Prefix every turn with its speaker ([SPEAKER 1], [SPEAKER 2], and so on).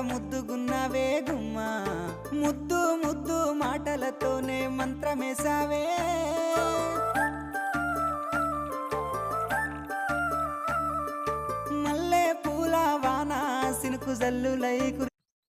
[SPEAKER 1] ముద్దుగున్నావే గుమ్మ ముద్దు ముద్దు మాటలతోనే మంత్రమేసావే మల్లె పూల వాన సినుకు జల్లులై